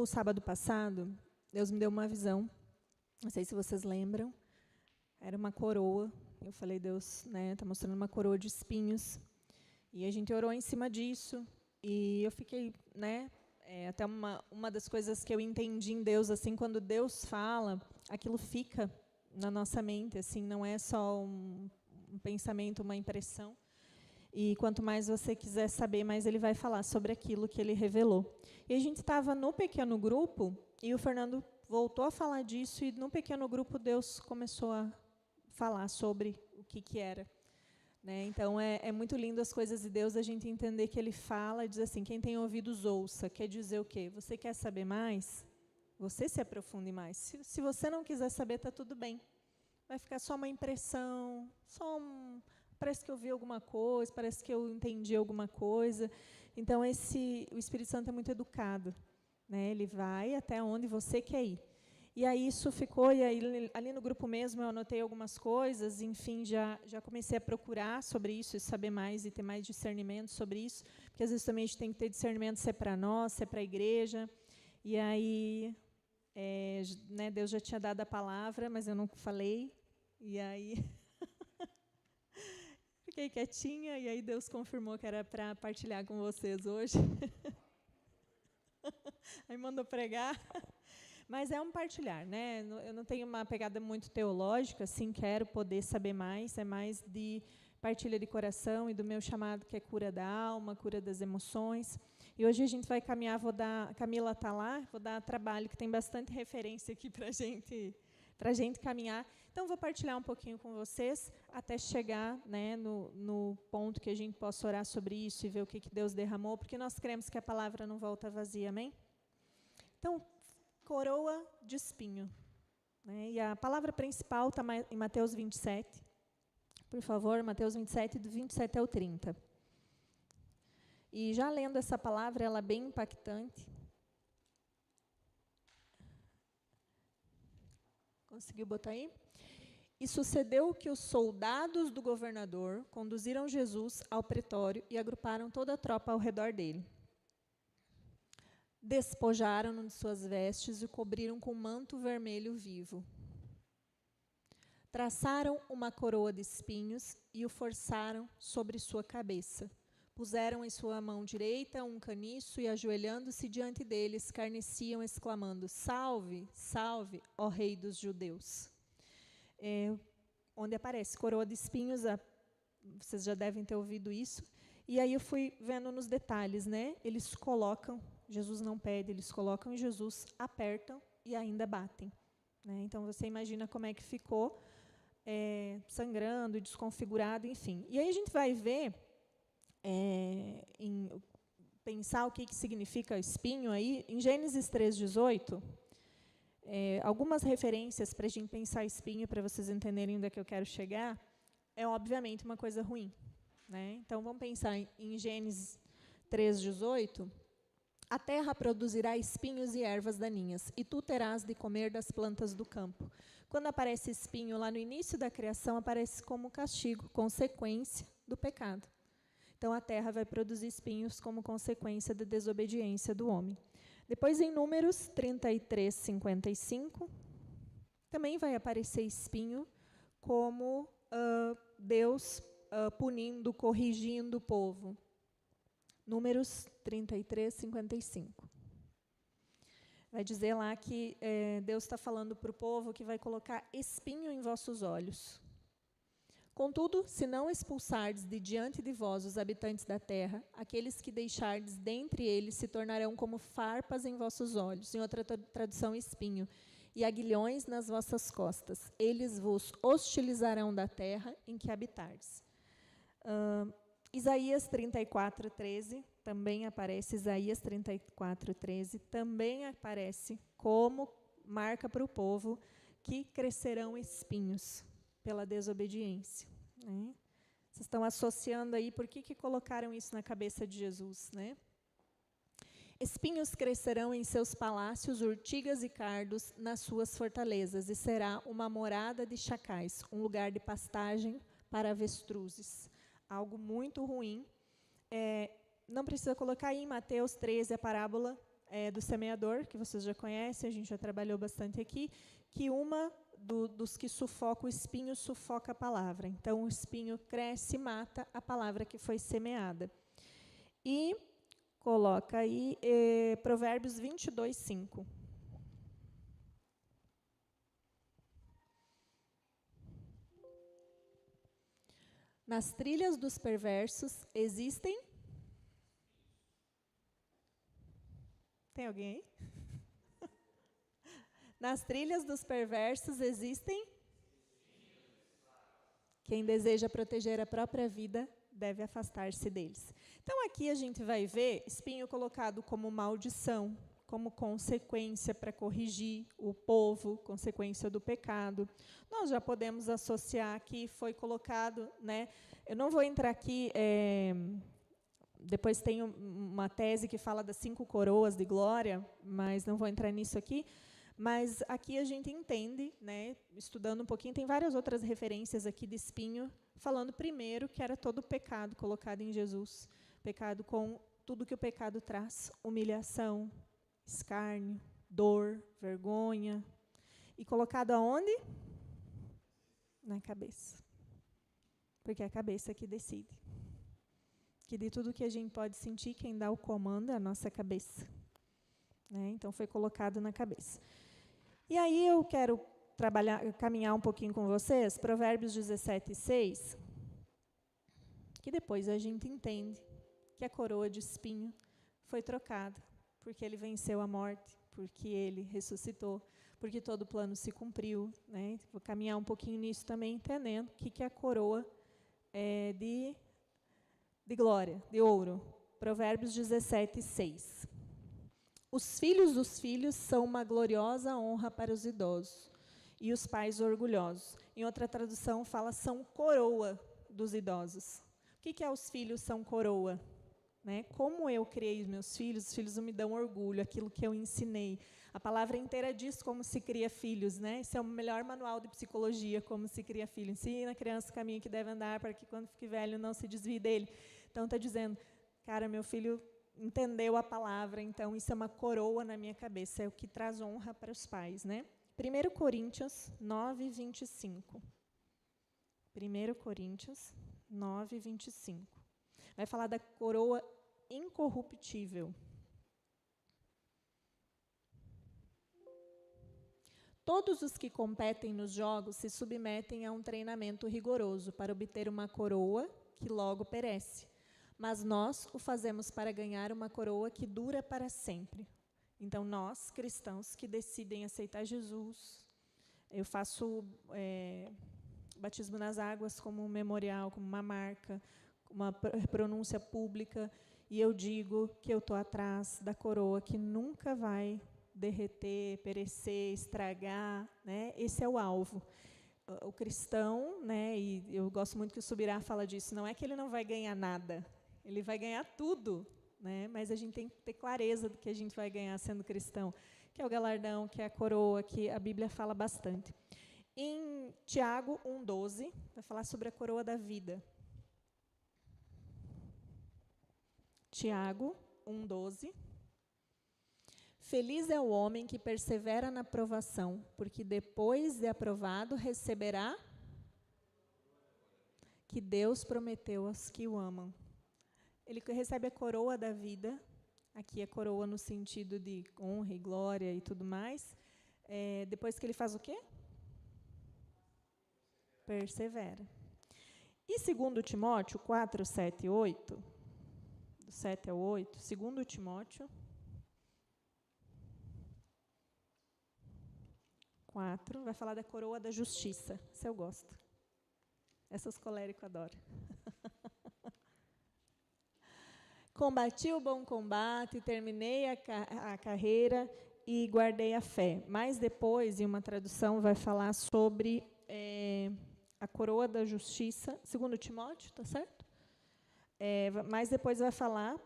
No sábado passado, Deus me deu uma visão. Não sei se vocês lembram. Era uma coroa. Eu falei, Deus, né, está mostrando uma coroa de espinhos. E a gente orou em cima disso. E eu fiquei, né, até uma das coisas que eu entendi em Deus, assim, quando Deus fala, aquilo fica na nossa mente, assim, não é só um pensamento, uma impressão. E quanto mais você quiser saber, mais ele vai falar sobre aquilo que ele revelou. E a gente estava no pequeno grupo, e o Fernando voltou a falar disso, e no pequeno grupo Deus começou a falar sobre o que era. Né? Então, é muito lindo as coisas de Deus, a gente entender que ele fala, diz assim, quem tem ouvidos ouça, quer dizer o quê? Você quer saber mais? Você se aprofunde mais. Se você não quiser saber, está tudo bem. Vai ficar só uma impressão, parece que eu vi alguma coisa, parece que eu entendi alguma coisa. Então, o Espírito Santo é muito educado. Né? Ele vai até onde você quer ir. E aí isso ficou, e aí, ali no grupo mesmo eu anotei algumas coisas, enfim, já comecei a procurar sobre isso, e saber mais, e ter mais discernimento sobre isso, porque às vezes também a gente tem que ter discernimento se é para nós, se é para a igreja. E aí, né, Deus já tinha dado a palavra, mas eu não falei, e aí fiquei quietinha, e aí Deus confirmou que era para partilhar com vocês hoje. Aí mandou pregar. Mas é um partilhar, né? Eu não tenho uma pegada muito teológica, assim, quero poder saber mais, é mais de partilha de coração e do meu chamado, que é cura da alma, cura das emoções. E hoje a gente vai caminhar, Camila está lá, vou dar trabalho, que tem bastante referência aqui para a gente caminhar. Então, vou partilhar um pouquinho com vocês, até chegar, né, no ponto que a gente possa orar sobre isso e ver o que Deus derramou, porque nós cremos que a palavra não volta vazia, amém? Então, coroa de espinho. Né? E a palavra principal está em Mateus 27. Por favor, Mateus 27, do 27 ao 30. E já lendo essa palavra, ela é bem impactante. Conseguiu botar aí? E sucedeu que os soldados do governador conduziram Jesus ao pretório e agruparam toda a tropa ao redor dele. Despojaram-no de suas vestes e o cobriram com manto vermelho vivo. Traçaram uma coroa de espinhos e o forçaram sobre sua cabeça. Puseram em sua mão direita um caniço e, ajoelhando-se diante dele, escarneciam, exclamando, salve, salve, ó rei dos judeus. Onde aparece coroa de espinhos, vocês já devem ter ouvido isso. E aí eu fui vendo nos detalhes, né? Eles colocam, Jesus não pede, eles colocam em Jesus, apertam e ainda batem. Né? Então, você imagina como é que ficou, sangrando, desconfigurado, enfim. E aí a gente vai ver, pensar o que significa espinho aí, em Gênesis 3:18, algumas referências para a gente pensar espinho, para vocês entenderem onde é que eu quero chegar, é obviamente uma coisa ruim. Né? Então, vamos pensar em Gênesis 3:18, a terra produzirá espinhos e ervas daninhas, e tu terás de comer das plantas do campo. Quando aparece espinho lá no início da criação, aparece como castigo, consequência do pecado. Então, a terra vai produzir espinhos como consequência da desobediência do homem. Depois, em Números 33:55, também vai aparecer espinho como Deus punindo, corrigindo o povo. Números 33:55. Vai dizer lá que Deus está falando para o povo que vai colocar espinho em vossos olhos. Contudo, se não expulsardes de diante de vós os habitantes da terra, aqueles que deixardes dentre eles se tornarão como farpas em vossos olhos, em outra tradução, espinho, e aguilhões nas vossas costas. Eles vos hostilizarão da terra em que habitardes. Isaías 34:13, também aparece, Isaías 34:13, também aparece como marca para o povo que crescerão espinhos pela desobediência. Né? Vocês estão associando aí, por que colocaram isso na cabeça de Jesus? Né? Espinhos crescerão em seus palácios, urtigas e cardos nas suas fortalezas, e será uma morada de chacais, um lugar de pastagem para avestruzes. Algo muito ruim. Não precisa colocar aí em Mateus 13 a parábola do semeador, que vocês já conhecem, a gente já trabalhou bastante aqui, que dos que sufoca o espinho, sufoca a palavra. Então, o espinho cresce e mata a palavra que foi semeada. E coloca aí Provérbios 22, 5. Nas trilhas dos perversos existem... Tem alguém aí? Nas trilhas dos perversos existem... Quem deseja proteger a própria vida deve afastar-se deles. Então, aqui a gente vai ver espinho colocado como maldição, como consequência para corrigir o povo, consequência do pecado. Nós já podemos associar que foi colocado, né? Eu não vou entrar aqui, depois tem uma tese que fala das 5 coroas de glória, mas não vou entrar nisso aqui. Mas aqui a gente entende, né, estudando um pouquinho, tem várias outras referências aqui de espinho, falando primeiro que era todo o pecado colocado em Jesus, pecado com tudo que o pecado traz, humilhação, escárnio, dor, vergonha, e colocado aonde? Na cabeça. Porque é a cabeça que decide. Que de tudo que a gente pode sentir, quem dá o comando é a nossa cabeça. Né? Então, foi colocado na cabeça. E aí eu quero caminhar um pouquinho com vocês, Provérbios 17, 6, que depois a gente entende que a coroa de espinho foi trocada, porque ele venceu a morte, porque ele ressuscitou, porque todo o plano se cumpriu. Né? Vou caminhar um pouquinho nisso também, entendendo o que é a coroa de glória, de ouro. Provérbios 17, 6. Os filhos dos filhos são uma gloriosa honra para os idosos, e os pais orgulhosos. Em outra tradução fala, são coroa dos idosos. O que é os filhos são coroa? Né? Como eu criei os filhos me dão orgulho, aquilo que eu ensinei. A palavra inteira diz como se cria filhos. Né? Esse é o melhor manual de psicologia, como se cria filho. Ensina a criança o caminho que deve andar, para que quando fique velho não se desvie dele. Então está dizendo, cara, meu filho entendeu a palavra, então isso é uma coroa na minha cabeça, é o que traz honra para os pais. Né? 1 Coríntios 9, 25. 1 Coríntios 9, 25. Vai falar da coroa incorruptível. Todos os que competem nos jogos se submetem a um treinamento rigoroso para obter uma coroa que logo perece. Mas nós o fazemos para ganhar uma coroa que dura para sempre. Então, nós, cristãos, que decidem aceitar Jesus, eu faço batismo nas águas como um memorial, como uma marca, uma pronúncia pública, e eu digo que eu estou atrás da coroa que nunca vai derreter, perecer, estragar. Né? Esse é o alvo. O cristão, né, e eu gosto muito que o Subirá fala disso, não é que ele não vai ganhar nada, ele vai ganhar tudo, né? Mas a gente tem que ter clareza do que a gente vai ganhar sendo cristão, que é o galardão, que é a coroa, que a Bíblia fala bastante. Em Tiago 1,12, vai falar sobre a coroa da vida. Tiago 1,12. Feliz é o homem que persevera na provação, porque depois de aprovado receberá que Deus prometeu aos que o amam. Ele recebe a coroa da vida, aqui é coroa no sentido de honra e glória e tudo mais, depois que ele faz o quê? Persevera. E 2 Timóteo 4, 7 e 8, do 7 ao 8, 2 Timóteo 4, vai falar da coroa da justiça, se eu gosto. Essas coléricos adoram. Combati o bom combate, terminei a carreira e guardei a fé. Mas depois, em uma tradução, vai falar sobre a coroa da justiça, 2 Timóteo, tá certo? Mas depois vai falar,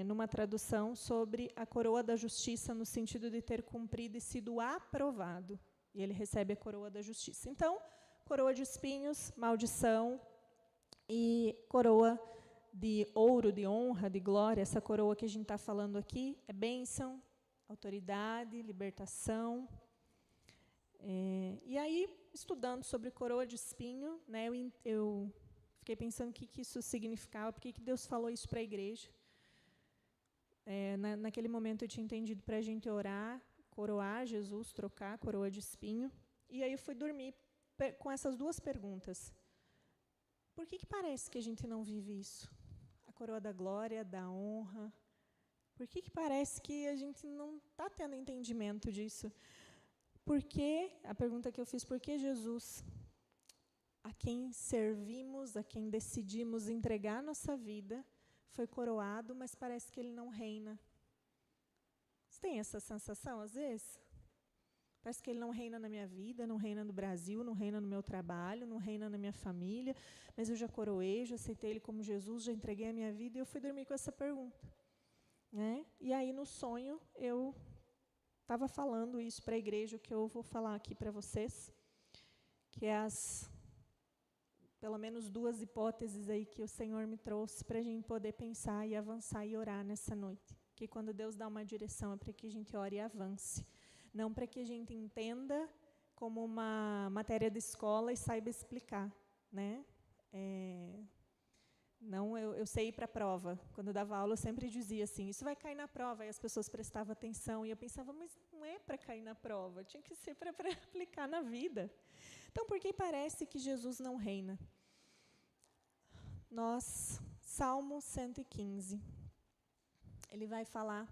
numa tradução, sobre a coroa da justiça no sentido de ter cumprido e sido aprovado. E ele recebe a coroa da justiça. Então, coroa de espinhos, maldição, e coroa de ouro, de honra, de glória, essa coroa que a gente está falando aqui, é bênção, autoridade, libertação. E aí, estudando sobre coroa de espinho, né, eu fiquei pensando o que isso significava, por que Deus falou isso para a igreja. Naquele momento eu tinha entendido para a gente orar, coroar Jesus, trocar a coroa de espinho. E aí eu fui dormir com essas duas perguntas. Por que parece que a gente não vive isso? A coroa da glória, da honra. Por que parece que a gente não está tendo entendimento disso? Porque, a pergunta que eu fiz, por que Jesus, a quem servimos, a quem decidimos entregar nossa vida, foi coroado, mas parece que ele não reina? Você tem essa sensação, às vezes? Parece que ele não reina na minha vida, não reina no Brasil, não reina no meu trabalho, não reina na minha família, mas eu já coroei, já aceitei ele como Jesus, já entreguei a minha vida, e eu fui dormir com essa pergunta. Né? E aí, no sonho, eu estava falando isso para a igreja, o que eu vou falar aqui para vocês, que é pelo menos duas hipóteses aí que o Senhor me trouxe para a gente poder pensar e avançar e orar nessa noite. Que quando Deus dá uma direção é para que a gente ore e avance. Não para que a gente entenda como uma matéria de escola e saiba explicar. Né? Não, eu sei ir para a prova. Quando eu dava aula, eu sempre dizia assim, isso vai cair na prova. E as pessoas prestavam atenção. E eu pensava, mas não é para cair na prova. Tinha que ser para aplicar na vida. Então, por que parece que Jesus não reina? Salmo 115, ele vai falar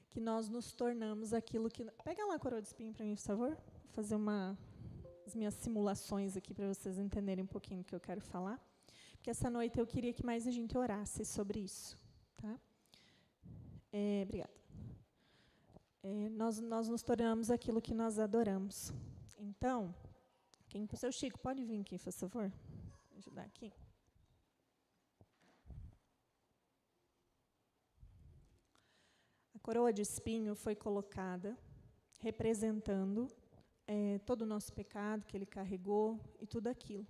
que nós nos tornamos aquilo que... Pega lá a coroa de espinho para mim, por favor. Vou fazer as minhas simulações aqui para vocês entenderem um pouquinho do que eu quero falar. Porque essa noite eu queria que mais a gente orasse sobre isso. Tá? Obrigada. Nós nos tornamos aquilo que nós adoramos. Então, o seu Chico, pode vir aqui, por favor? Me ajudar aqui. A coroa de espinho foi colocada representando todo o nosso pecado que ele carregou e tudo aquilo.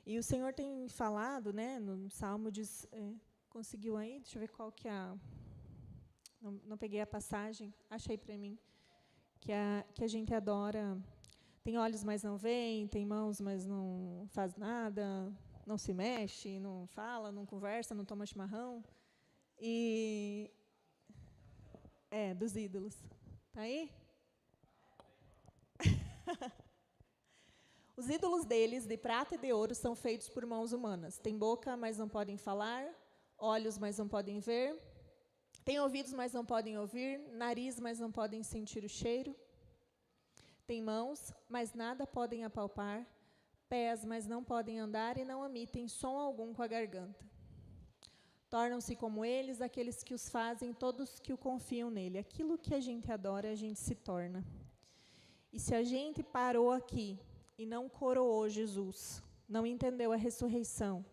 E o Senhor tem falado, né, no Salmo, diz, conseguiu aí? Deixa eu ver qual que é não peguei a passagem, achei para mim, que a gente adora, tem olhos, mas não veem, tem mãos, mas não faz nada, não se mexe, não fala, não conversa, não toma chimarrão. E... dos ídolos. Está aí? Os ídolos deles, de prata e de ouro, são feitos por mãos humanas. Tem boca, mas não podem falar, olhos, mas não podem ver, tem ouvidos, mas não podem ouvir, nariz, mas não podem sentir o cheiro, tem mãos, mas nada podem apalpar, pés, mas não podem andar e não emitem som algum com a garganta. Tornam-se como eles aqueles que os fazem, todos que o confiam nele. Aquilo que a gente adora, a gente se torna. E se a gente parou aqui e não coroou Jesus, não entendeu a ressurreição,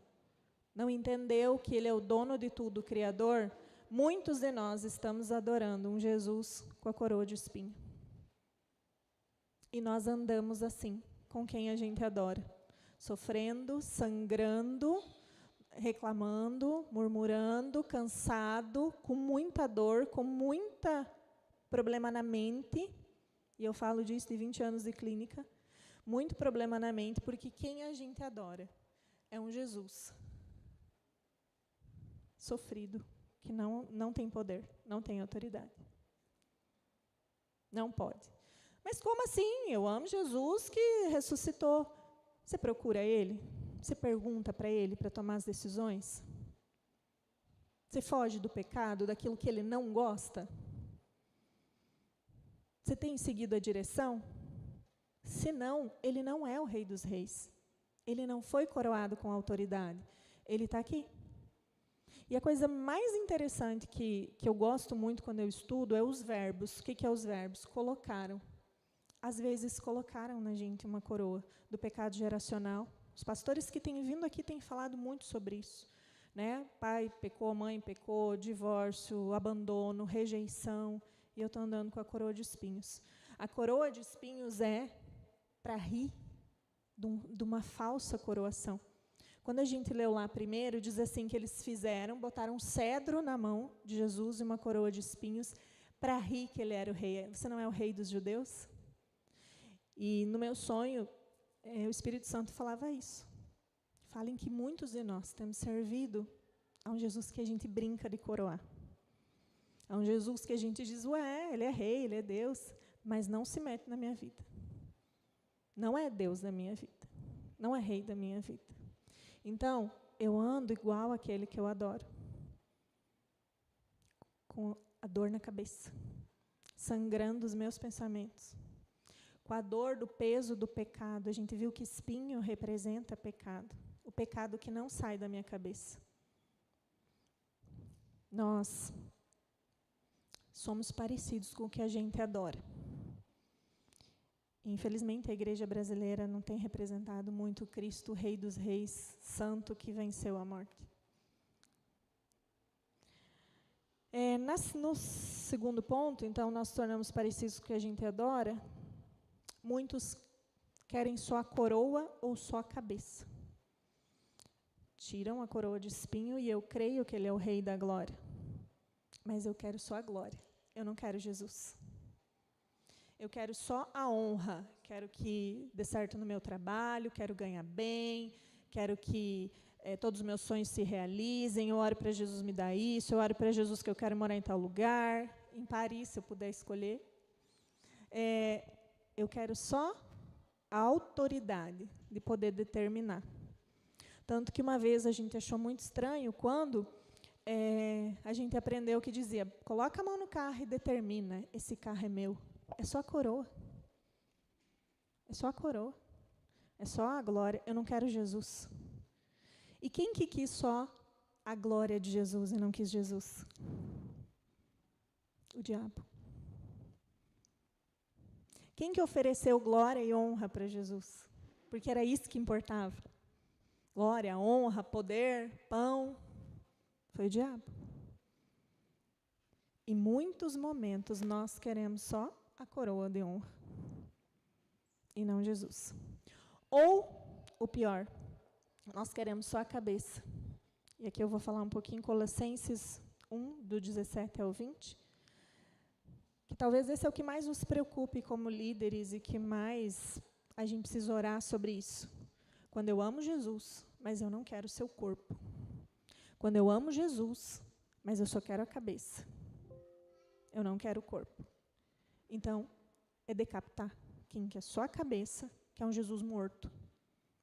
não entendeu que ele é o dono de tudo, o Criador, muitos de nós estamos adorando um Jesus com a coroa de espinho. E nós andamos assim, com quem a gente adora, sofrendo, sangrando, reclamando, murmurando, cansado, com muita dor, com muita problema na mente, e eu falo disso de 20 anos de clínica, muito problema na mente, porque quem a gente adora é um Jesus sofrido, que não tem poder, não tem autoridade. Não pode. Mas como assim? Eu amo Jesus que ressuscitou. Você procura ele? Você pergunta para ele para tomar as decisões? Você foge do pecado, daquilo que ele não gosta? Você tem seguido a direção? Se não, ele não é o Rei dos Reis. Ele não foi coroado com autoridade. Ele está aqui. E a coisa mais interessante que eu gosto muito quando eu estudo é os verbos. O que é os verbos? Colocaram. Às vezes colocaram na gente uma coroa do pecado geracional. Os pastores que têm vindo aqui têm falado muito sobre isso. Né? Pai pecou, mãe pecou, divórcio, abandono, rejeição. E eu estou andando com a coroa de espinhos. A coroa de espinhos é para rir de uma falsa coroação. Quando a gente leu lá primeiro, diz assim que eles botaram um cedro na mão de Jesus e uma coroa de espinhos para rir que ele era o rei. Você não é o rei dos judeus? E no meu sonho, o Espírito Santo falava isso. Falem que muitos de nós temos servido a um Jesus que a gente brinca de coroar. A um Jesus que a gente diz, ele é rei, ele é Deus, mas não se mete na minha vida. Não é Deus da minha vida. Não é rei da minha vida. Então, eu ando igual àquele que eu adoro. Com a dor na cabeça. Sangrando os meus pensamentos. Com a dor do peso do pecado. A gente viu que espinho representa pecado. O pecado que não sai da minha cabeça. Nós somos parecidos com o que a gente adora. Infelizmente, a igreja brasileira não tem representado muito o Cristo, o Rei dos Reis, santo que venceu a morte. No segundo ponto, então, nós tornamos parecidos com o que a gente adora. Muitos querem só a coroa ou só a cabeça. Tiram a coroa de espinho e eu creio que ele é o Rei da glória. Mas eu quero só a glória. Eu não quero Jesus. Eu quero só a honra. Quero que dê certo no meu trabalho, quero ganhar bem, quero que todos os meus sonhos se realizem. Eu oro para Jesus me dar isso, eu oro para Jesus que eu quero morar em tal lugar, em Paris, se eu puder escolher. Eu quero só a autoridade de poder determinar. Tanto que uma vez a gente achou muito estranho quando a gente aprendeu que dizia, coloca a mão no carro e determina, esse carro é meu. É só a coroa. É só a coroa. É só a glória. Eu não quero Jesus. E quem que quis só a glória de Jesus e não quis Jesus? O diabo. Quem que ofereceu glória e honra para Jesus? Porque era isso que importava. Glória, honra, poder, pão. Foi o diabo. Em muitos momentos nós queremos só a coroa de honra e não Jesus. Ou, o pior, nós queremos só a cabeça. E aqui eu vou falar um pouquinho Colossenses 1, do 17 ao 20, que talvez esse é o que mais nos preocupe como líderes e que mais a gente precisa orar sobre isso. Quando eu amo Jesus, mas eu não quero o seu corpo. Quando eu amo Jesus, mas eu só quero a cabeça. Eu não quero o corpo. Então, é decapitar quem quer só a cabeça, que é um Jesus morto.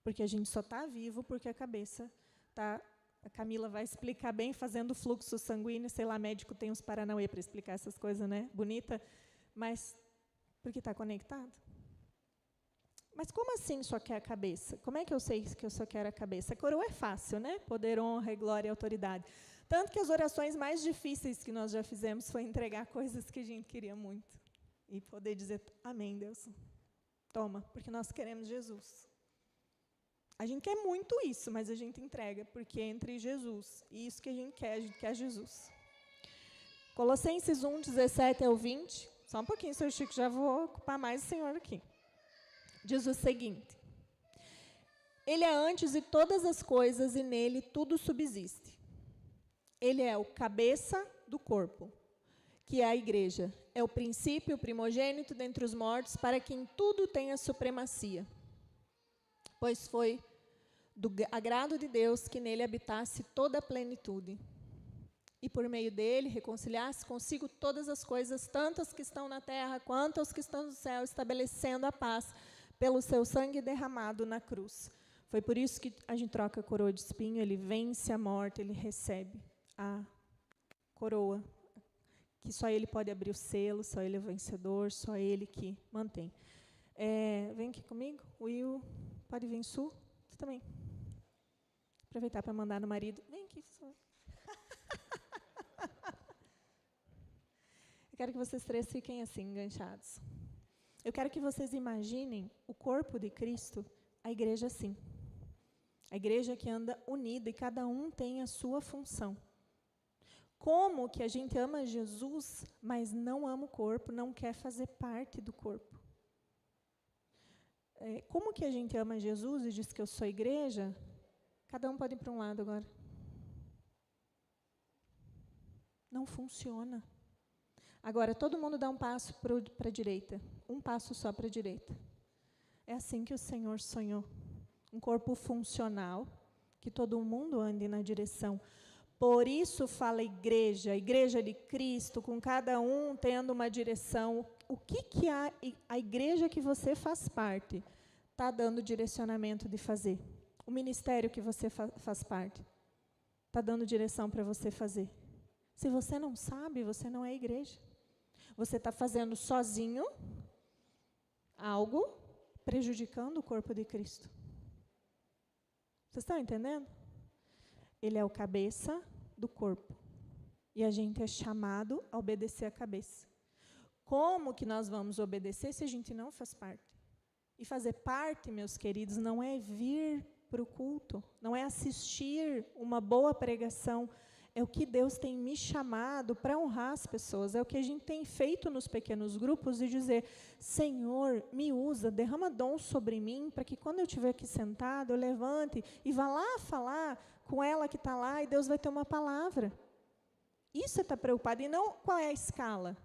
Porque a gente só está vivo porque a cabeça está... A Camila vai explicar bem, fazendo fluxo sanguíneo, sei lá, médico tem uns paranauê para explicar essas coisas, né? Bonita. Mas, porque está conectado. Mas como assim só quer a cabeça? Como é que eu sei que eu só quero a cabeça? A coroa é fácil, né? Poder, honra, glória e autoridade. Tanto que as orações mais difíceis que nós já fizemos foi entregar coisas que a gente queria muito. E poder dizer, amém, Deus. Toma, porque nós queremos Jesus. A gente quer muito isso, mas a gente entrega, porque é entre Jesus e isso que a gente quer Jesus. Colossenses 1, 17 ao 20. Só um pouquinho, Sr. Chico, já vou ocupar mais o senhor aqui. Diz o seguinte: Ele é antes de todas as coisas e nele tudo subsiste. Ele é o cabeça do corpo, que é a igreja. É o princípio, o primogênito dentre os mortos, para que em tudo tenha supremacia. Pois foi do agrado de Deus que nele habitasse toda a plenitude. E por meio dele reconciliasse consigo todas as coisas, tanto as que estão na terra quanto as que estão no céu, estabelecendo a paz pelo seu sangue derramado na cruz. Foi por isso que a gente troca a coroa de espinho, ele vence a morte, ele recebe a coroa, que só ele pode abrir o selo, só ele é vencedor, só ele que mantém. Vem aqui comigo, Will, pode vir, Su, você também. Aproveitar para mandar no marido. Vem aqui, Su. Eu quero que vocês três fiquem assim, enganchados. Eu quero que vocês imaginem o corpo de Cristo, a igreja assim. A igreja que anda unida e cada um tem a sua função. Como que a gente ama Jesus, mas não ama o corpo, não quer fazer parte do corpo? Como que a gente ama Jesus e diz que eu sou igreja? Cada um pode ir para um lado agora. Não funciona. Agora, todo mundo dá um passo para a direita. Um passo só para a direita. É assim que o Senhor sonhou. Um corpo funcional, que todo mundo ande na direção. Por isso fala a igreja de Cristo, com cada um tendo uma direção. O que a igreja que você faz parte está dando direcionamento de fazer? O ministério que você faz parte está dando direção para você fazer? Se você não sabe, você não é igreja. Você está fazendo sozinho algo prejudicando o corpo de Cristo. Vocês estão entendendo? Ele é o cabeça do corpo. E a gente é chamado a obedecer a cabeça. Como que nós vamos obedecer se a gente não faz parte? E fazer parte, meus queridos, não é vir para o culto, não é assistir uma boa pregação. É o que Deus tem me chamado para honrar as pessoas. É o que a gente tem feito nos pequenos grupos e dizer, Senhor, me usa, derrama dom sobre mim, para que quando eu estiver aqui sentado, eu levante e vá lá falar com ela que está lá e Deus vai ter uma palavra. Isso é estar preocupado. E não qual é a escala.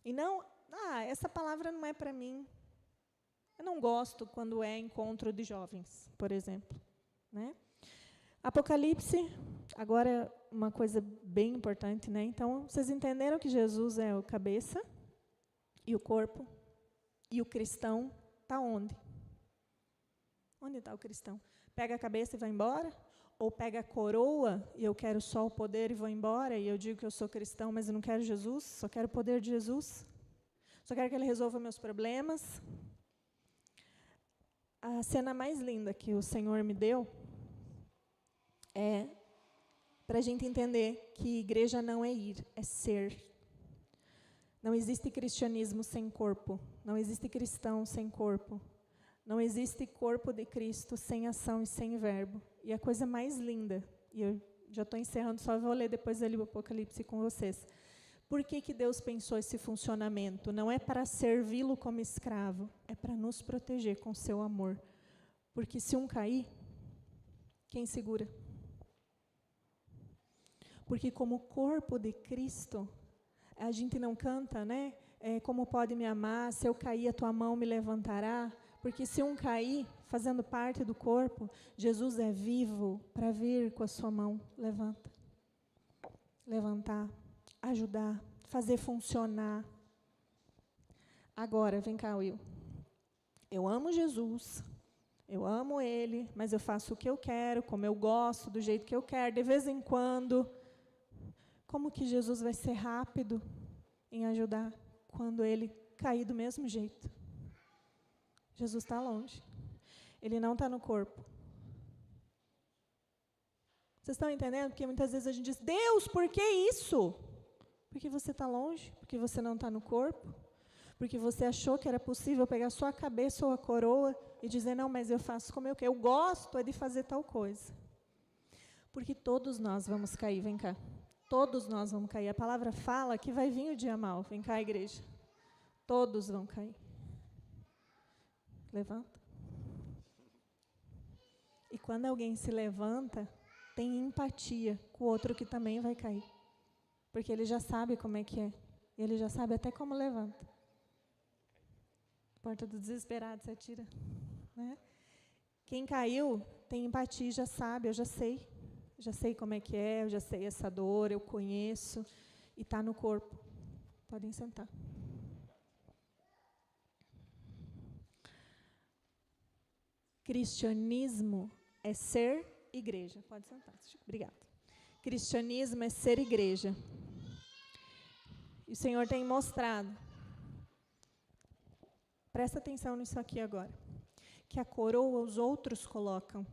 E não, essa palavra não é para mim. Eu não gosto quando é encontro de jovens, por exemplo. Né? Apocalipse, agora uma coisa bem importante, né? Então, vocês entenderam que Jesus é o cabeça e o corpo, e o cristão está onde? Onde está o cristão? Pega a cabeça e vai embora? Ou pega a coroa e eu quero só o poder e vou embora, e eu digo que eu sou cristão, mas eu não quero Jesus, só quero o poder de Jesus? Só quero que Ele resolva meus problemas? A cena mais linda que o Senhor me deu é para a gente entender que igreja não é ir, é ser. Não existe cristianismo sem corpo. Não existe cristão sem corpo. Não existe corpo de Cristo sem ação e sem verbo. E a coisa mais linda, e eu já estou encerrando, só vou ler depois ali o Apocalipse com vocês. Por que Deus pensou esse funcionamento? Não é para servi-lo como escravo, é para nos proteger com seu amor. Porque se um cair, quem segura? Porque como corpo de Cristo, a gente não canta, né? Como pode me amar, se eu cair a tua mão me levantará. Porque se um cair, fazendo parte do corpo, Jesus é vivo para vir com a sua mão, levanta. Levantar, ajudar, fazer funcionar. Agora, vem cá, Will. Eu amo Jesus, eu amo Ele, mas eu faço o que eu quero, como eu gosto, do jeito que eu quero, de vez em quando. Como que Jesus vai ser rápido em ajudar quando Ele cair do mesmo jeito? Jesus está longe. Ele não está no corpo. Vocês estão entendendo? Porque muitas vezes a gente diz, Deus, por que isso? Porque você está longe, porque você não está no corpo, porque você achou que era possível pegar sua cabeça ou a coroa e dizer, não, mas eu faço como eu quero. Eu gosto de fazer tal coisa. Porque todos nós vamos cair, vem cá. Todos nós vamos cair. A palavra fala que vai vir o dia mau. Vem cá, igreja. Todos vão cair. Levanta. E quando alguém se levanta, tem empatia com o outro que também vai cair. Porque ele já sabe como é que é. Ele já sabe até como levanta. Porta do desesperado, você atira. Né? Quem caiu tem empatia, já sabe, eu já sei. Já sei como é que é, eu já sei essa dor, eu conheço. E está no corpo. Podem sentar. Cristianismo é ser igreja. Pode sentar. Obrigada. Cristianismo é ser igreja. E o Senhor tem mostrado. Presta atenção nisso aqui agora. Que a coroa os outros colocam.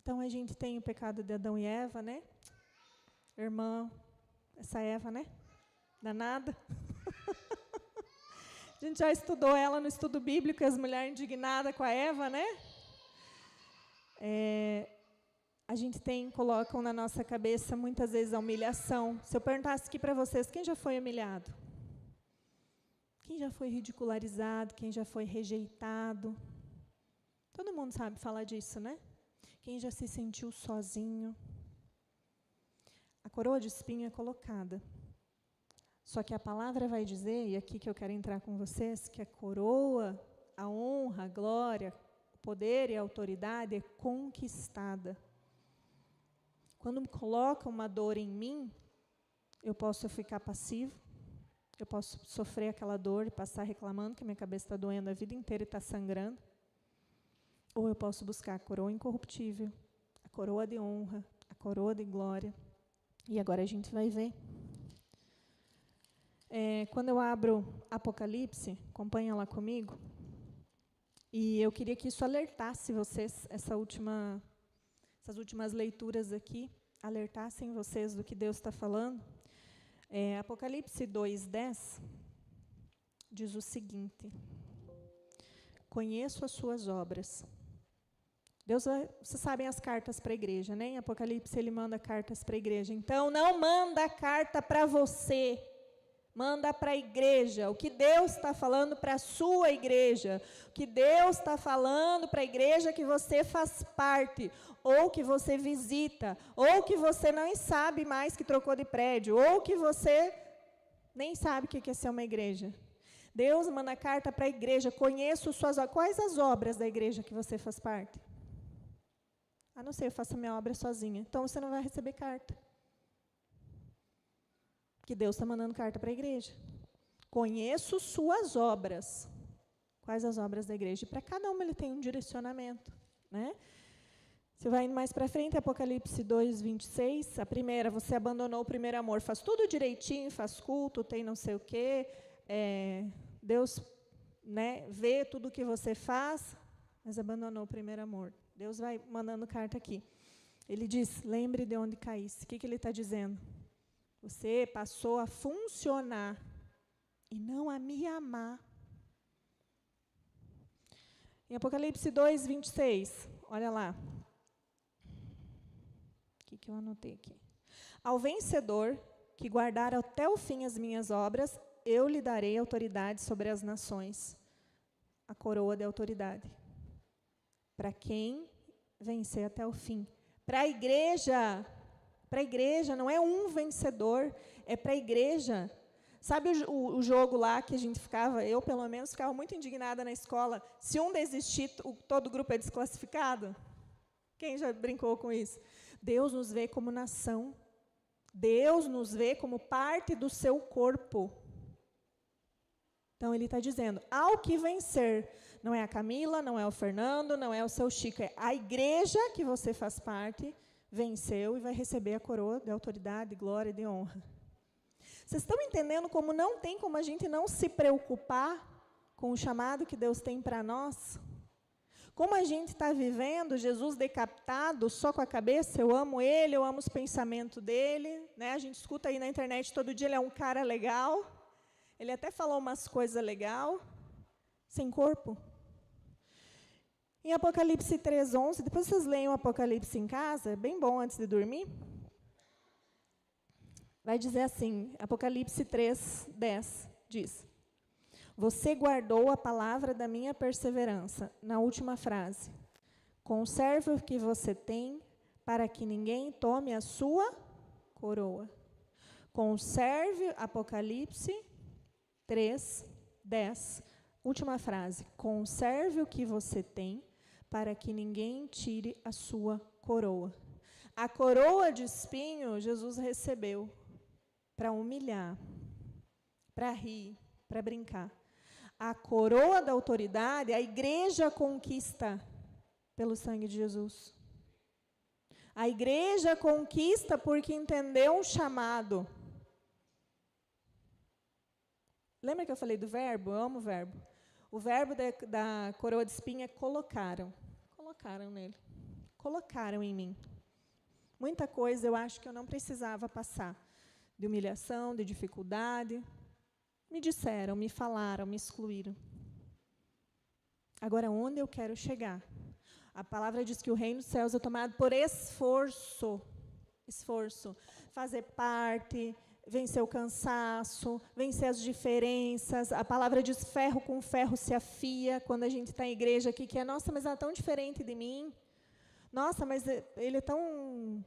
Então a gente tem o pecado de Adão e Eva, né? Irmã, essa Eva, né? Danada. A gente já estudou ela no estudo bíblico, as mulheres indignadas com a Eva, né? A gente colocam na nossa cabeça muitas vezes a humilhação. Se eu perguntasse aqui para vocês, quem já foi humilhado? Quem já foi ridicularizado? Quem já foi rejeitado? Todo mundo sabe falar disso, né? Quem já se sentiu sozinho? A coroa de espinho é colocada. Só que a palavra vai dizer, e aqui que eu quero entrar com vocês, que a coroa, a honra, a glória, o poder e a autoridade é conquistada. Quando me coloca uma dor em mim, eu posso ficar passivo, eu posso sofrer aquela dor e passar reclamando que minha cabeça está doendo a vida inteira e está sangrando. Ou eu posso buscar a coroa incorruptível, a coroa de honra, a coroa de glória. E agora a gente vai ver. Quando eu abro Apocalipse, acompanha lá comigo, e eu queria que isso alertasse vocês, essas últimas leituras aqui, alertassem vocês do que Deus está falando. Apocalipse 2:10 diz o seguinte: conheço as suas obras. Deus vocês sabem as cartas para a igreja, né? Em Apocalipse ele manda cartas para a igreja. Então, não manda carta para você, manda para a igreja. O que Deus está falando para a sua igreja, o que Deus está falando para a igreja que você faz parte, ou que você visita, ou que você não sabe mais que trocou de prédio, ou que você nem sabe o que é ser uma igreja. Deus manda carta para a igreja, conheço suas obras. Quais as obras da igreja que você faz parte? A não ser, eu faço a minha obra sozinha. Então, você não vai receber carta. Porque Deus está mandando carta para a igreja. Conheço suas obras. Quais as obras da igreja? E para cada uma ele tem um direcionamento, né? Você vai indo mais para frente, Apocalipse 2:26. A primeira, você abandonou o primeiro amor. Faz tudo direitinho, faz culto, tem não sei o quê. Deus, né, vê tudo o que você faz, mas abandonou o primeiro amor. Deus vai mandando carta aqui. Ele diz, lembre de onde caísse. O que ele está dizendo? Você passou a funcionar e não a me amar. Em Apocalipse 2:26, olha lá. O que eu anotei aqui? Ao vencedor, que guardar até o fim as minhas obras, eu lhe darei autoridade sobre as nações. A coroa de autoridade. Para quem vencer até o fim. Para a igreja, não é um vencedor, é para a igreja. Sabe o jogo lá que a gente ficava, eu pelo menos ficava muito indignada na escola, se um desistir, todo o grupo é desclassificado? Quem já brincou com isso? Deus nos vê como nação, Deus nos vê como parte do seu corpo. Então, ele está dizendo, ao que vencer, não é a Camila, não é o Fernando, não é o seu Chico, é a igreja que você faz parte, venceu e vai receber a coroa de autoridade, glória e de honra. Vocês estão entendendo como não tem como a gente não se preocupar com o chamado que Deus tem para nós? Como a gente está vivendo Jesus decapitado só com a cabeça, eu amo ele, eu amo os pensamentos dele, né? A gente escuta aí na internet todo dia, ele é um cara legal, ele até falou umas coisas legais, sem corpo. Em Apocalipse 3:11, depois vocês leem o Apocalipse em casa, é bem bom antes de dormir. Vai dizer assim, Apocalipse 3:10, diz, você guardou a palavra da minha perseverança, na última frase, conserve o que você tem, para que ninguém tome a sua coroa. Conserve, Apocalipse 3:10, última frase, conserve o que você tem, para que ninguém tire a sua coroa. A coroa de espinho, Jesus recebeu para humilhar, para rir, para brincar. A coroa da autoridade, a igreja conquista pelo sangue de Jesus. A igreja conquista porque entendeu um chamado. Lembra que eu falei do verbo? Eu amo o verbo. O verbo da coroa de espinho é colocaram. Colocaram nele. Colocaram em mim. Muita coisa eu acho que eu não precisava passar. De humilhação, de dificuldade. Me disseram, me falaram, me excluíram. Agora, onde eu quero chegar? A palavra diz que o reino dos céus é tomado por esforço. Esforço. Fazer parte, vencer o cansaço, vencer as diferenças. A palavra diz ferro com ferro se afia. Quando a gente está em igreja aqui, que é, nossa, mas ela é tão diferente de mim. Nossa, mas ele é tão...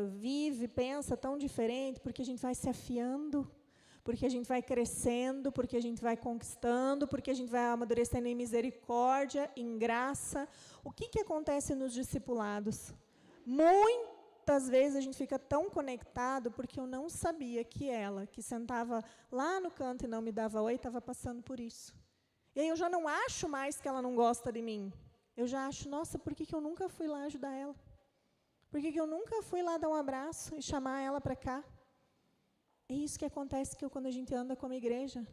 vive, pensa tão diferente, porque a gente vai se afiando, porque a gente vai crescendo, porque a gente vai conquistando, porque a gente vai amadurecendo em misericórdia, em graça. O que acontece nos discipulados? Muitas vezes a gente fica tão conectado porque eu não sabia que ela, que sentava lá no canto e não me dava oi, estava passando por isso. E aí eu já não acho mais que ela não gosta de mim. Eu já acho, nossa, por que eu nunca fui lá ajudar ela? Por que eu nunca fui lá dar um abraço e chamar ela para cá? É isso que acontece quando a gente anda como igreja.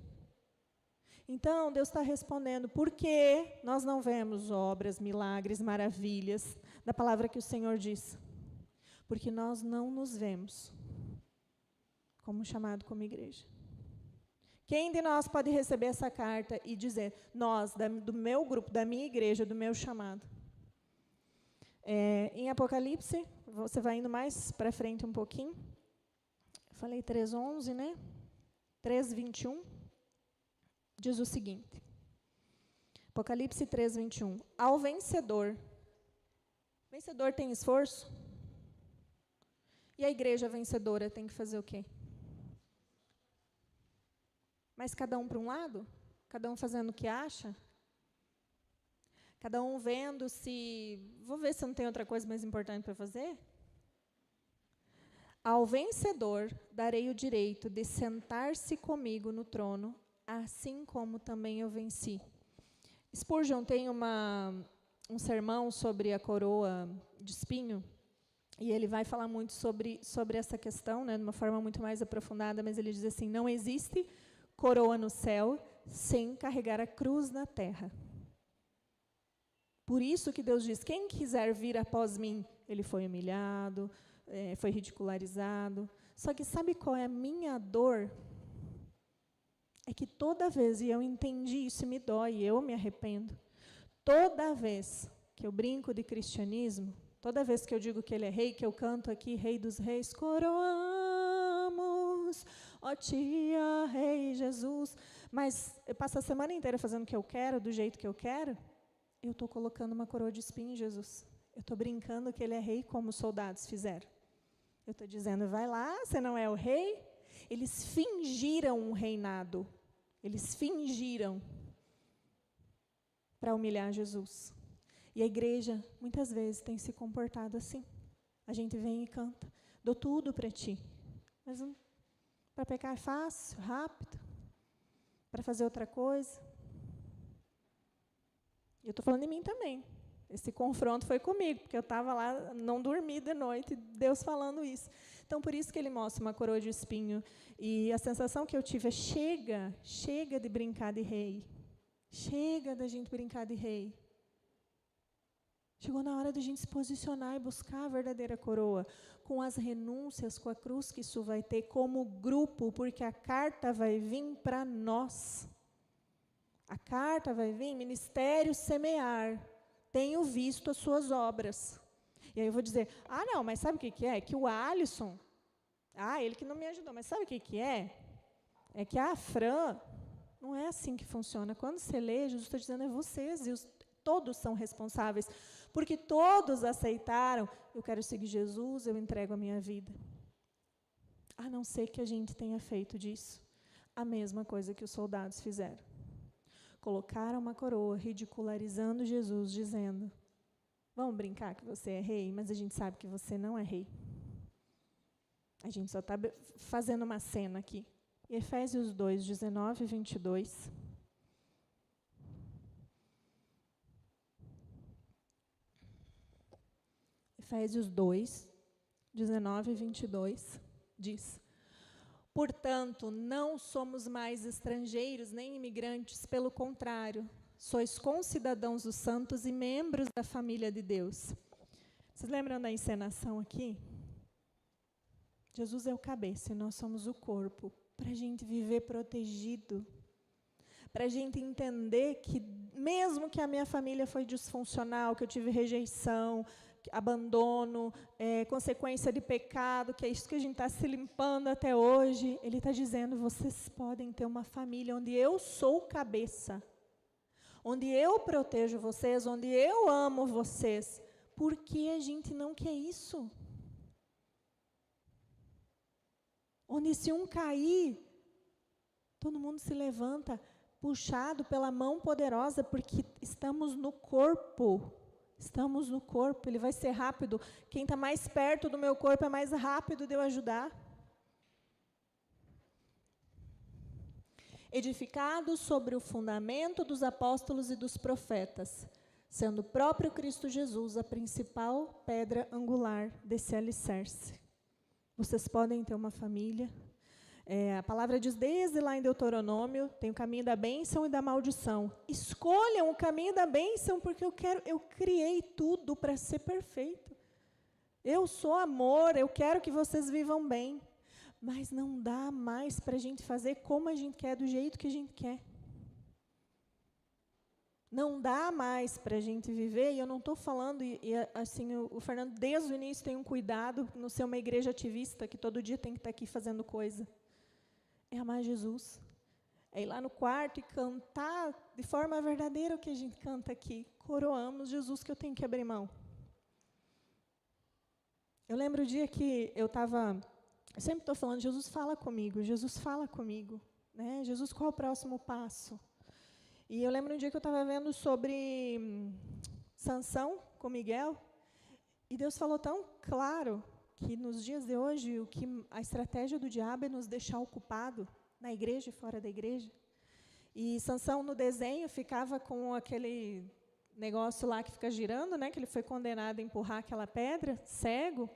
Então, Deus está respondendo, por que nós não vemos obras, milagres, maravilhas da palavra que o Senhor diz? Porque nós não nos vemos como chamado como igreja. Quem de nós pode receber essa carta e dizer, nós, do meu grupo, da minha igreja, do meu chamado? Em Apocalipse, você vai indo mais para frente um pouquinho. Eu falei 3:11, né? 3:21. Diz o seguinte. Apocalipse 3:21. Ao vencedor. Vencedor tem esforço? E a igreja vencedora tem que fazer o quê? Mas cada um para um lado? Cada um fazendo o que acha? Cada um vendo se... Vou ver se não tem outra coisa mais importante para fazer? Ao vencedor darei o direito de sentar-se comigo no trono, assim como também eu venci. Spurgeon tem um sermão sobre a coroa de espinho, e ele vai falar muito sobre essa questão, né, de uma forma muito mais aprofundada, mas ele diz assim, não existe coroa no céu sem carregar a cruz na terra. Por isso que Deus diz, quem quiser vir após mim, ele foi humilhado, foi ridicularizado. Só que sabe qual é a minha dor? É que toda vez, e eu entendi isso, me dói, eu me arrependo, toda vez que eu brinco de cristianismo, toda vez que eu digo que ele é rei, que eu canto aqui, Rei dos Reis, coroamos, ó tia, Rei Jesus, mas eu passo a semana inteira fazendo o que eu quero, do jeito que eu quero, eu estou colocando uma coroa de espinho em Jesus. Eu estou brincando que ele é rei como os soldados fizeram. Eu estou dizendo, vai lá, você não é o rei? Eles fingiram um reinado. Eles fingiram para humilhar Jesus. E a igreja, muitas vezes, tem se comportado assim. A gente vem e canta, dou tudo para ti. Mas para pecar é fácil, rápido. Para fazer outra coisa. E eu estou falando de mim também. Esse confronto foi comigo, porque eu estava lá, não dormi de noite, Deus falando isso. Então, por isso que ele mostra uma coroa de espinho. E a sensação que eu tive é, chega de brincar de rei. Chega da gente brincar de rei. Chegou na hora de a gente se posicionar e buscar a verdadeira coroa, com as renúncias, com a cruz que isso vai ter, como grupo, porque a carta vai vir para nós. A carta vai vir, Ministério Semear, tenho visto as suas obras. E aí eu vou dizer, não, mas sabe o que é? Que o Alisson, ele que não me ajudou, mas sabe o que é? É que a Fran, não é assim que funciona. Quando você lê, Jesus está dizendo, é vocês, e todos são responsáveis, porque todos aceitaram, eu quero seguir Jesus, eu entrego a minha vida. A não ser que a gente tenha feito disso a mesma coisa que os soldados fizeram. Colocaram uma coroa, ridicularizando Jesus, dizendo, vamos brincar que você é rei, mas a gente sabe que você não é rei. A gente só está fazendo uma cena aqui. Efésios 2, 19 e 22. Efésios 2, 19 e 22, diz... Portanto, não somos mais estrangeiros nem imigrantes, pelo contrário, sois concidadãos dos santos e membros da família de Deus. Vocês lembram da encenação aqui? Jesus é o cabeça e nós somos o corpo, para a gente viver protegido, para a gente entender que, mesmo que a minha família foi disfuncional, que eu tive rejeição, abandono, consequência de pecado, que é isso que a gente está se limpando até hoje, ele está dizendo, vocês podem ter uma família onde eu sou o cabeça, onde eu protejo vocês, onde eu amo vocês, Por que a gente não quer isso? Onde se um cair, todo mundo se levanta, puxado pela mão poderosa, porque estamos no corpo. Estamos no corpo, ele vai ser rápido. Quem está mais perto do meu corpo é mais rápido de eu ajudar. Edificado sobre o fundamento dos apóstolos e dos profetas, sendo o próprio Cristo Jesus a principal pedra angular desse alicerce. Vocês podem ter uma família. A palavra diz desde lá em Deuteronômio, tem o caminho da bênção e da maldição. Escolham o caminho da bênção, porque eu criei tudo para ser perfeito. Eu sou amor, eu quero que vocês vivam bem. Mas não dá mais para a gente fazer como a gente quer, do jeito que a gente quer. Não dá mais para a gente viver, e eu não estou falando, assim, o Fernando desde o início tem um cuidado, não ser uma igreja ativista, que todo dia tem que estar aqui fazendo coisa. É amar Jesus. É ir lá no quarto e cantar de forma verdadeira o que a gente canta aqui. Coroamos Jesus que eu tenho que abrir mão. Eu lembro o dia que eu estava... Eu sempre estou falando, Jesus fala comigo, Jesus fala comigo. Né? Jesus, qual é o próximo passo? E eu lembro um dia que eu estava vendo sobre Sansão com Miguel, e Deus falou tão claro que nos dias de hoje a estratégia do diabo é nos deixar ocupado na igreja e fora da igreja. E Sansão no desenho ficava com aquele negócio lá que fica girando, né, que ele foi condenado a empurrar aquela pedra, cego.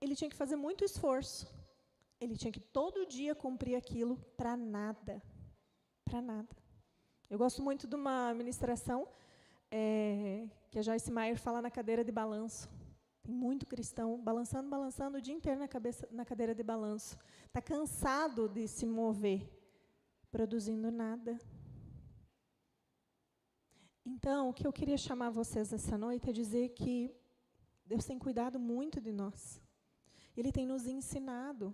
Ele tinha que fazer muito esforço. Ele tinha que todo dia cumprir aquilo para nada. Para nada. Eu gosto muito de uma ministração que a Joyce Meyer fala na cadeira de balanço. Tem muito cristão balançando o dia inteiro na cadeira de balanço. Está cansado de se mover, produzindo nada. Então, o que eu queria chamar vocês essa noite é dizer que Deus tem cuidado muito de nós. Ele tem nos ensinado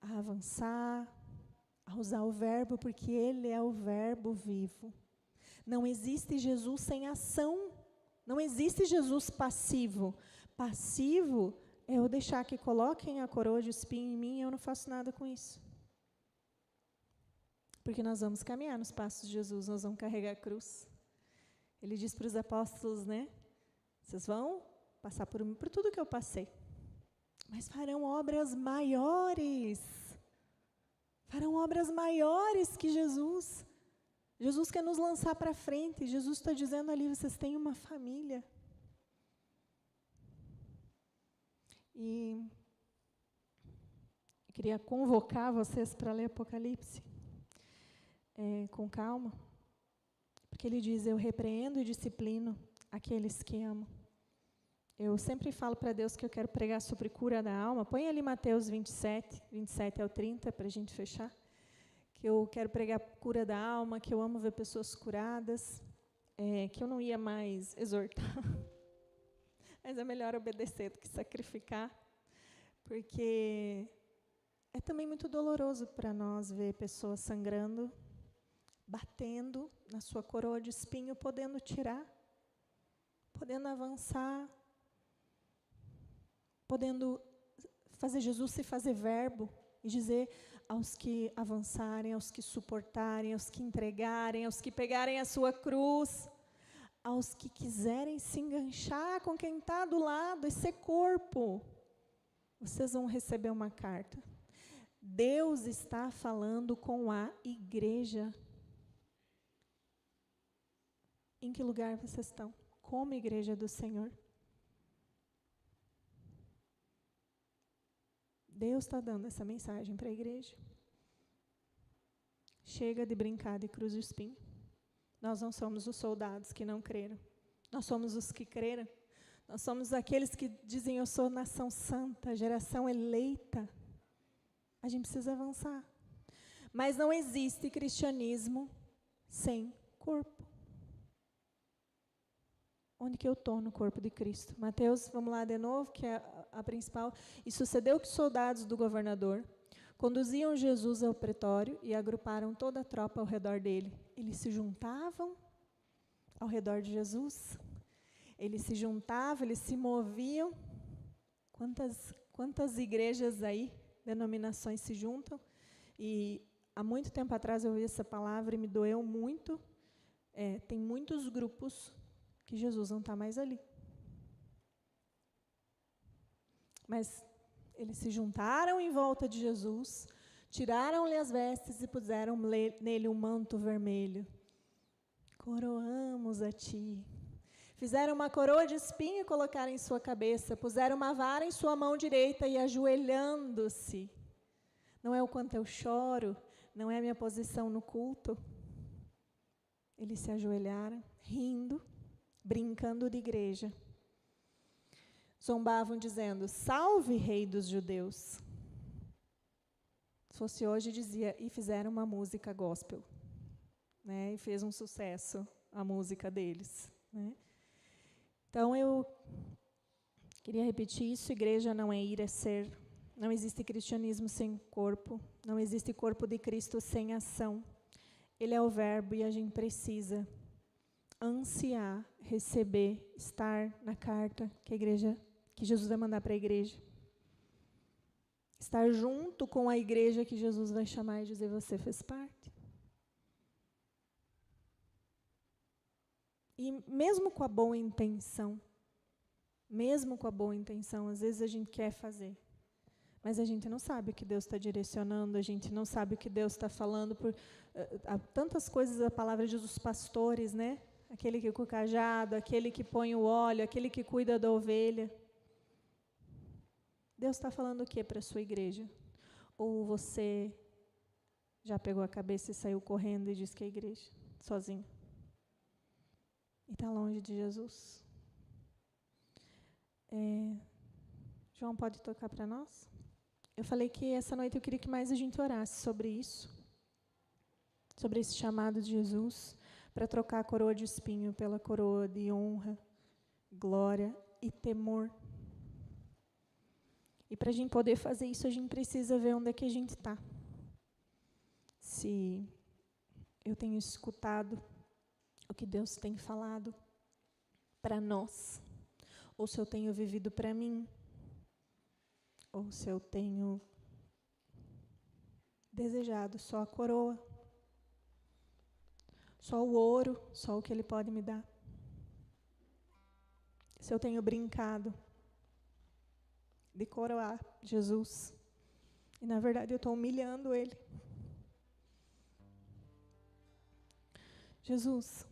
a avançar, a usar o verbo, porque Ele é o verbo vivo. Não existe Jesus sem ação. Não existe Jesus passivo. Passivo é eu deixar que coloquem a coroa de espinho em mim e eu não faço nada com isso. Porque nós vamos caminhar nos passos de Jesus, nós vamos carregar a cruz. Ele diz para os apóstolos, né? Vocês vão passar por tudo que eu passei. Mas farão obras maiores. Farão obras maiores que Jesus. Jesus quer nos lançar para frente. Jesus está dizendo ali, vocês têm uma família. E eu queria convocar vocês para ler Apocalipse com calma. Porque ele diz, eu repreendo e disciplino aqueles que amo. Eu sempre falo para Deus que eu quero pregar sobre cura da alma. Põe ali Mateus 27 ao 30, para a gente fechar. Que eu quero pregar cura da alma, que eu amo ver pessoas curadas, que eu não ia mais exortar. Mas é melhor obedecer do que sacrificar, porque é também muito doloroso para nós ver pessoas sangrando, batendo na sua coroa de espinho, podendo tirar, podendo avançar, podendo fazer Jesus se fazer verbo e dizer aos que avançarem, aos que suportarem, aos que entregarem, aos que pegarem a sua cruz, aos que quiserem se enganchar com quem está do lado, esse corpo, vocês vão receber uma carta. Deus está falando com a igreja. Em que lugar vocês estão? Como igreja do Senhor? Deus está dando essa mensagem para a igreja. Chega de brincar de cruz e espinho. Nós não somos os soldados que não creram. Nós somos os que creram. Nós somos aqueles que dizem, eu sou nação santa, geração eleita. A gente precisa avançar. Mas não existe cristianismo sem corpo. Onde que eu estou no corpo de Cristo? Mateus, vamos lá de novo, que é a principal. E sucedeu que os soldados do governador conduziam Jesus ao pretório e agruparam toda a tropa ao redor dele. Eles se juntavam ao redor de Jesus. Eles se juntavam, eles se moviam. Quantas igrejas aí, denominações se juntam? E há muito tempo atrás eu ouvi essa palavra e me doeu muito. Tem muitos grupos que Jesus não está mais ali. Mas eles se juntaram em volta de Jesus, tiraram-lhe as vestes e puseram nele um manto vermelho. Coroamos a ti. Fizeram uma coroa de espinho e colocaram em sua cabeça, puseram uma vara em sua mão direita e ajoelhando-se. Não é o quanto eu choro, não é a minha posição no culto. Eles se ajoelharam, rindo, brincando de igreja. Zombavam dizendo, salve, rei dos judeus. Se fosse hoje, dizia, e fizeram uma música gospel. Né? E fez um sucesso a música deles. Né? Então, eu queria repetir isso, igreja não é ir, é ser. Não existe cristianismo sem corpo, não existe corpo de Cristo sem ação. Ele é o verbo e a gente precisa ansiar, receber, estar na carta que Jesus vai mandar para a igreja. Estar junto com a igreja que Jesus vai chamar e dizer, você fez parte. E mesmo com a boa intenção, às vezes a gente quer fazer, mas a gente não sabe o que Deus está direcionando, a gente não sabe o que Deus está falando. Há tantas coisas, a palavra diz, os pastores, né? Aquele que com o cajado, aquele que põe o óleo, aquele que cuida da ovelha. Deus está falando o que para a sua igreja? Ou você já pegou a cabeça e saiu correndo e disse que é a igreja, sozinho? E está longe de Jesus? João, pode tocar para nós? Eu falei que essa noite eu queria que mais a gente orasse sobre isso, sobre esse chamado de Jesus, para trocar a coroa de espinho pela coroa de honra, glória e temor. E para a gente poder fazer isso, a gente precisa ver onde é que a gente está. Se eu tenho escutado o que Deus tem falado para nós, ou se eu tenho vivido para mim, ou se eu tenho desejado só a coroa, só o ouro, só o que Ele pode me dar. Se eu tenho brincado de coroar Jesus, e na verdade eu estou humilhando Ele. Jesus,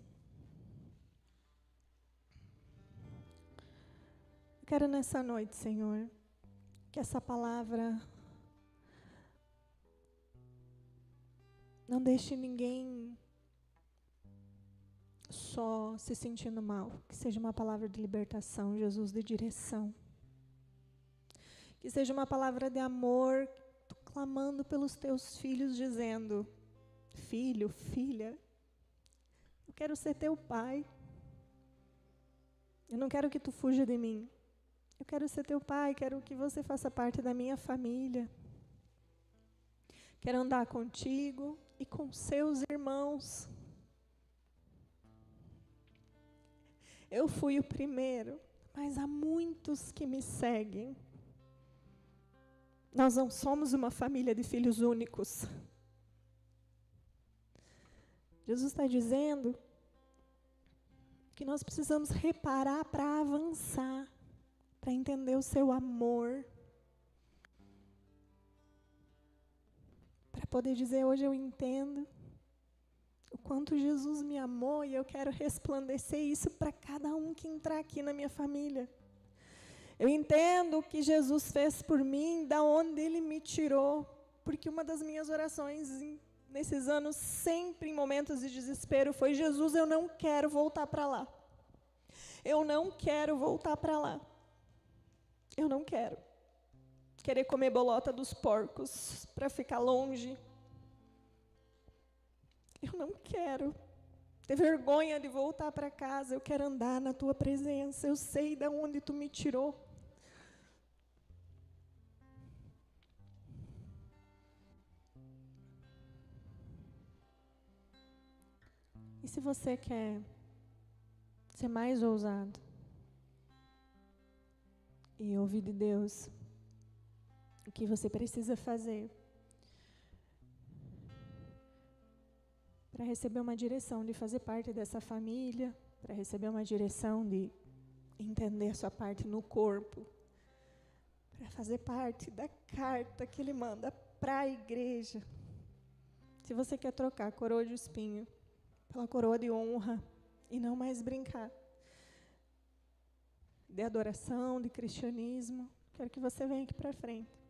eu quero nessa noite, Senhor, que essa palavra não deixe ninguém só se sentindo mal, que seja uma palavra de libertação, Jesus, de direção. Que seja uma palavra de amor, clamando pelos teus filhos, dizendo, filho, filha, eu quero ser teu pai. Eu não quero que tu fuja de mim. Eu quero ser teu pai, quero que você faça parte da minha família. Quero andar contigo e com seus irmãos. Eu fui o primeiro, mas há muitos que me seguem. Nós não somos uma família de filhos únicos. Jesus está dizendo que nós precisamos reparar para avançar, para entender o seu amor, para poder dizer, hoje eu entendo o quanto Jesus me amou e eu quero resplandecer isso para cada um que entrar aqui na minha família. Eu entendo o que Jesus fez por mim, da onde Ele me tirou, porque uma das minhas orações nesses anos, sempre em momentos de desespero, foi, Jesus, eu não quero voltar para lá. Eu não quero voltar para lá. Eu não quero. Querer comer bolota dos porcos para ficar longe. Eu não quero ter vergonha de voltar para casa. Eu quero andar na tua presença. Eu sei de onde tu me tirou. E se você quer ser mais ousado, e ouvir de Deus o que você precisa fazer para receber uma direção de fazer parte dessa família, para receber uma direção de entender a sua parte no corpo, para fazer parte da carta que Ele manda para a igreja. Se você quer trocar a coroa de espinho pela coroa de honra e não mais brincar de adoração, de cristianismo, quero que você venha aqui para frente.